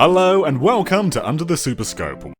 Hello and welcome to Under the Superscope.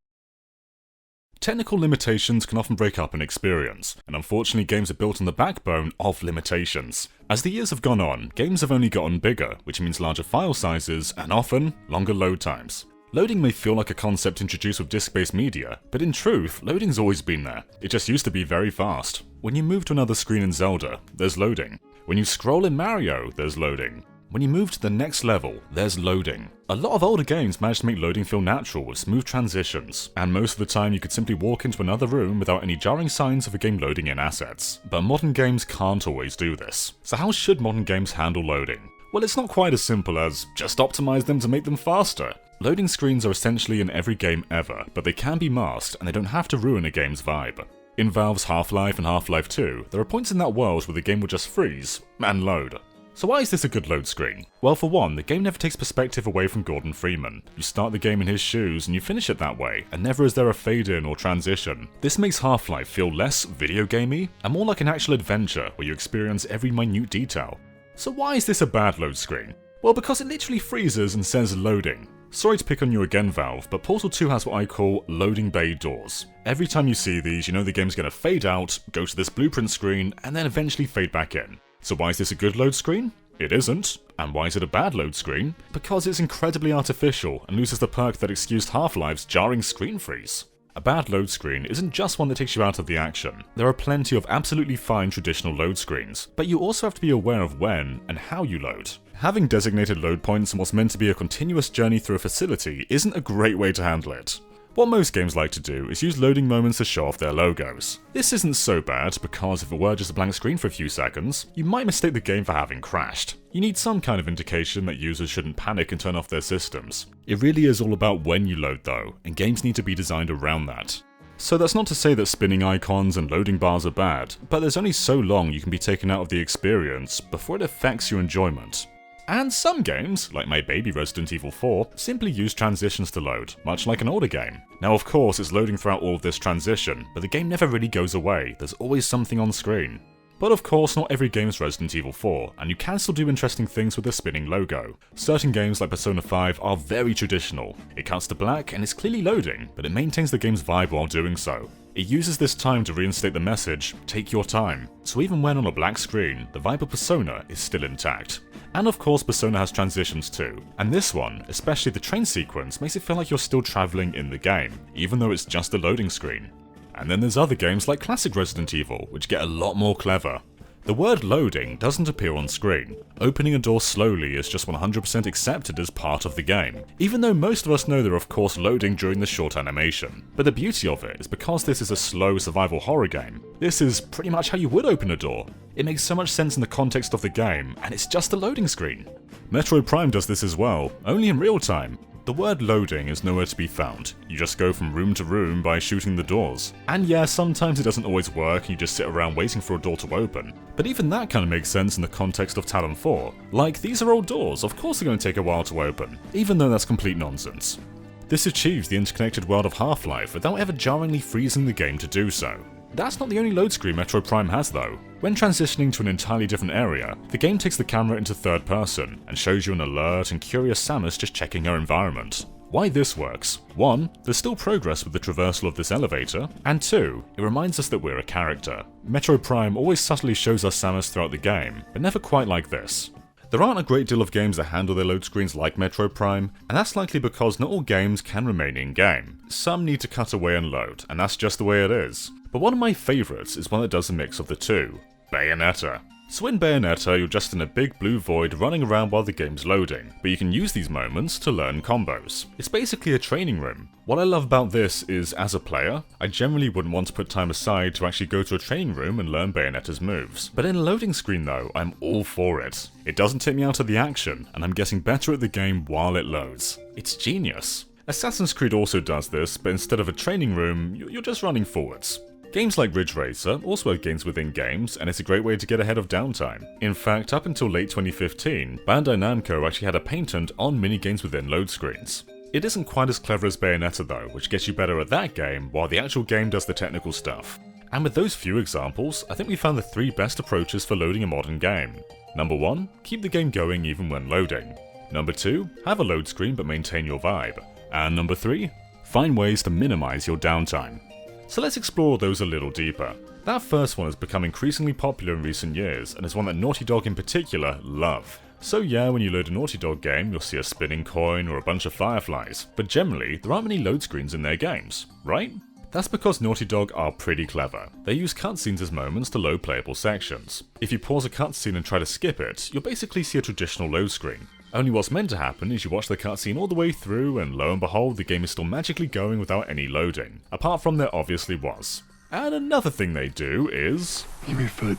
Technical limitations can often break up an experience, and unfortunately games are built on the backbone of limitations. As the years have gone on, games have only gotten bigger, which means larger file sizes and often longer load times. Loading may feel like a concept introduced with disk-based media, but in truth, loading's always been there. It just used to be very fast. When you move to another screen in Zelda, there's loading. When you scroll in Mario, there's loading. When you move to the next level, there's loading. A lot of older games managed to make loading feel natural with smooth transitions, and most of the time you could simply walk into another room without any jarring signs of a game loading in assets. But modern games can't always do this. So how should modern games handle loading? Well, it's not quite as simple as just optimize them to make them faster. Loading screens are essentially in every game ever, but they can be masked and they don't have to ruin a game's vibe. In Valve's Half-Life and Half-Life 2, there are points in that world where the game will just freeze and load. So why is this a good load screen? Well, for one, the game never takes perspective away from Gordon Freeman. You start the game in his shoes and you finish it that way, and never is there a fade in or transition. This makes Half-Life feel less video gamey and more like an actual adventure where you experience every minute detail. So why is this a bad load screen? Well, because it literally freezes and says loading. Sorry to pick on you again, Valve, but Portal 2 has what I call loading bay doors. Every time you see these, you know the game's going to fade out, go to this blueprint screen, and then eventually fade back in. So why is this a good load screen? It isn't. And why is it a bad load screen? Because it's incredibly artificial and loses the perk that excused Half-Life's jarring screen freeze. A bad load screen isn't just one that takes you out of the action. There are plenty of absolutely fine traditional load screens, but you also have to be aware of when and how you load. Having designated load points in what's meant to be a continuous journey through a facility isn't a great way to handle it. What most games like to do is use loading moments to show off their logos. This isn't so bad because if it were just a blank screen for a few seconds, you might mistake the game for having crashed. You need some kind of indication that users shouldn't panic and turn off their systems. It really is all about when you load though, and games need to be designed around that. So that's not to say that spinning icons and loading bars are bad, but there's only so long you can be taken out of the experience before it affects your enjoyment. And some games, like my baby Resident Evil 4, simply use transitions to load, much like an older game. Now of course it's loading throughout all of this transition, but the game never really goes away, there's always something on screen. But of course not every game is Resident Evil 4, and you can still do interesting things with the spinning logo. Certain games like Persona 5 are very traditional. It cuts to black and it's clearly loading, but it maintains the game's vibe while doing so. It uses this time to reinstate the message, take your time. So even when on a black screen, the vibe of Persona is still intact. And of course Persona has transitions too, and this one, especially the train sequence, makes it feel like you're still travelling in the game, even though it's just a loading screen. And then there's other games like classic Resident Evil, which get a lot more clever. The word loading doesn't appear on screen. Opening a door slowly is just 100% accepted as part of the game, even though most of us know they're of course loading during the short animation. But the beauty of it is because this is a slow survival horror game, this is pretty much how you would open a door. It makes so much sense in the context of the game, and it's just a loading screen. Metroid Prime does this as well, only in real time. The word loading is nowhere to be found. You just go from room to room by shooting the doors. And yeah, sometimes it doesn't always work and you just sit around waiting for a door to open. But even that kind of makes sense in the context of Talon 4. Like, these are old doors, of course they're going to take a while to open, even though that's complete nonsense. This achieves the interconnected world of Half-Life without ever jarringly freezing the game to do so. That's not the only load screen Metroid Prime has though. When transitioning to an entirely different area, the game takes the camera into third person and shows you an alert and curious Samus just checking her environment. Why this works? 1. There's still progress with the traversal of this elevator, and 2. It reminds us that we're a character. Metroid Prime always subtly shows us Samus throughout the game, but never quite like this. There aren't a great deal of games that handle their load screens like Metroid Prime, and that's likely because not all games can remain in-game. Some need to cut away and load, and that's just the way it is. But one of my favourites is one that does a mix of the two. Bayonetta. So in Bayonetta, you're just in a big blue void running around while the game's loading, but you can use these moments to learn combos. It's basically a training room. What I love about this is, as a player, I generally wouldn't want to put time aside to actually go to a training room and learn Bayonetta's moves. But in a loading screen though, I'm all for it. It doesn't take me out of the action, and I'm getting better at the game while it loads. It's genius. Assassin's Creed also does this, but instead of a training room, you're just running forwards. Games like Ridge Racer also have games within games, and it's a great way to get ahead of downtime. In fact, up until late 2015, Bandai Namco actually had a patent on minigames within load screens. It isn't quite as clever as Bayonetta though, which gets you better at that game, while the actual game does the technical stuff. And with those few examples, I think we found the 3 best approaches for loading a modern game. Number 1, keep the game going even when loading. Number 2, have a load screen but maintain your vibe. And number 3, find ways to minimize your downtime. So let's explore those a little deeper. That first one has become increasingly popular in recent years, and is one that Naughty Dog in particular love. So yeah, when you load a Naughty Dog game, you'll see a spinning coin or a bunch of fireflies, but generally, there aren't many load screens in their games, right? That's because Naughty Dog are pretty clever. They use cutscenes as moments to load playable sections. If you pause a cutscene and try to skip it, you'll basically see a traditional load screen. Only what's meant to happen is you watch the cutscene all the way through, and lo and behold, the game is still magically going without any loading. Apart from there obviously was. And another thing they do is... Give me your foot.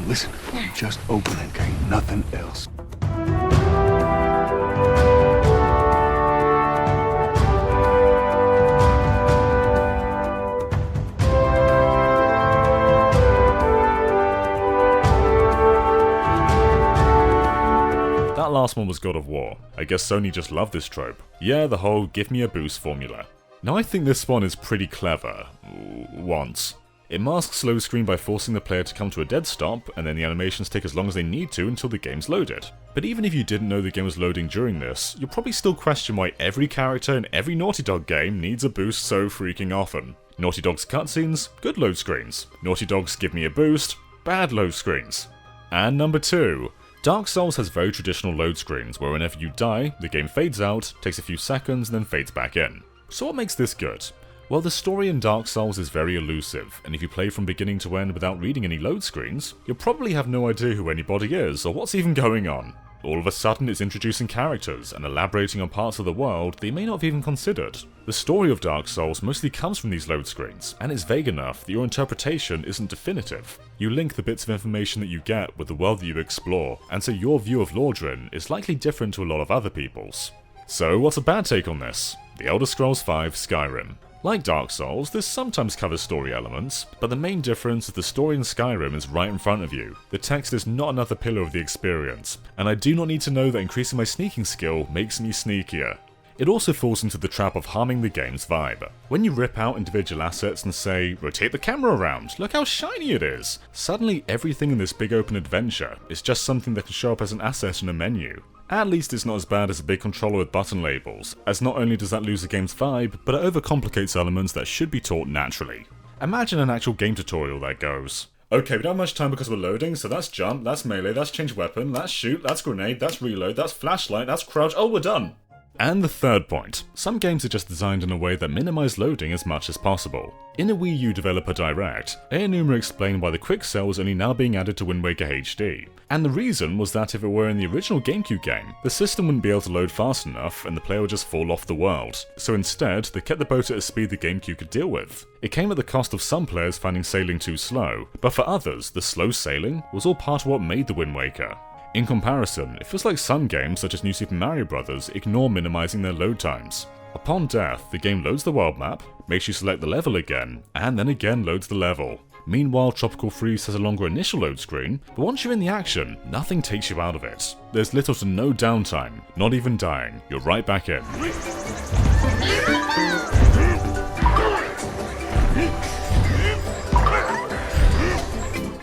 Listen, just open it, okay? Nothing else. That last one was God of War. I guess Sony just loved this trope. Yeah, the whole give me a boost formula. Now I think this one is pretty clever. Once. It masks load screen by forcing the player to come to a dead stop, and then the animations take as long as they need to until the game's loaded. But even if you didn't know the game was loading during this, you'll probably still question why every character in every Naughty Dog game needs a boost so freaking often. Naughty Dog's cutscenes, good load screens. Naughty Dog's give me a boost, bad load screens. And number 2. Dark Souls has very traditional load screens where whenever you die, the game fades out, takes a few seconds, and then fades back in. So what makes this good? Well, the story in Dark Souls is very elusive, and if you play from beginning to end without reading any load screens, you'll probably have no idea who anybody is or what's even going on. All of a sudden it's introducing characters and elaborating on parts of the world they may not have even considered. The story of Dark Souls mostly comes from these load screens, and it's vague enough that your interpretation isn't definitive. You link the bits of information that you get with the world that you explore, and so your view of Lordran is likely different to a lot of other people's. So what's a bad take on this? The Elder Scrolls V Skyrim. Like Dark Souls, this sometimes covers story elements, but the main difference is the story in Skyrim is right in front of you. The text is not another pillar of the experience, and I do not need to know that increasing my sneaking skill makes me sneakier. It also falls into the trap of harming the game's vibe. When you rip out individual assets and say, rotate the camera around, look how shiny it is, suddenly everything in this big open adventure is just something that can show up as an asset in a menu. At least it's not as bad as a big controller with button labels, as not only does that lose the game's vibe, but it overcomplicates elements that should be taught naturally. Imagine an actual game tutorial that goes, okay, we don't have much time because we're loading, so that's jump, that's melee, that's change weapon, that's shoot, that's grenade, that's reload, that's flashlight, that's crouch, oh we're done! And the third point, some games are just designed in a way that minimize loading as much as possible. In a Wii U developer direct, Aonuma explained why the quick sell was only now being added to Wind Waker HD. And the reason was that if it were in the original GameCube game, the system wouldn't be able to load fast enough and the player would just fall off the world. So instead, they kept the boat at a speed the GameCube could deal with. It came at the cost of some players finding sailing too slow, but for others, the slow sailing was all part of what made the Wind Waker. In comparison, it feels like some games such as New Super Mario Bros. Ignore minimizing their load times. Upon death, the game loads the world map, makes you select the level again, and then again loads the level. Meanwhile, Tropical Freeze has a longer initial load screen, but once you're in the action, nothing takes you out of it. There's little to no downtime, not even dying, you're right back in.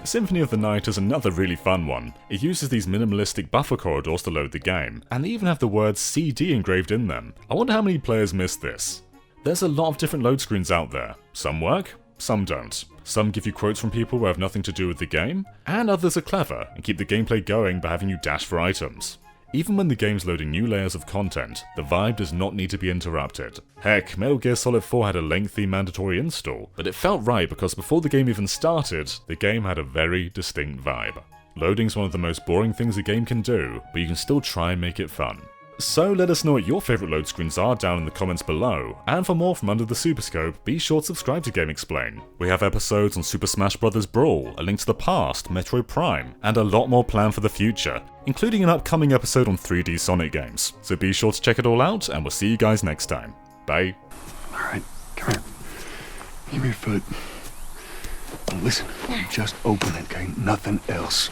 Symphony of the Night is another really fun one. It uses these minimalistic buffer corridors to load the game, and they even have the words CD engraved in them. I wonder how many players missed this. There's a lot of different load screens out there. Some work, some don't. Some give you quotes from people who have nothing to do with the game, and others are clever and keep the gameplay going by having you dash for items. Even when the game's loading new layers of content, the vibe does not need to be interrupted. Heck, Metal Gear Solid 4 had a lengthy mandatory install, but it felt right because before the game even started, the game had a very distinct vibe. Loading's one of the most boring things a game can do, but you can still try and make it fun. So let us know what your favourite load screens are down in the comments below, and for more from Under the Superscope, be sure to subscribe to GameXplain. We have episodes on Super Smash Bros. Brawl, A Link to the Past, Metroid Prime, and a lot more planned for the future, including an upcoming episode on 3D Sonic games. So be sure to check it all out, and we'll see you guys next time. Bye. Alright, come here. Give me your foot. Listen, just open it, okay? Nothing else.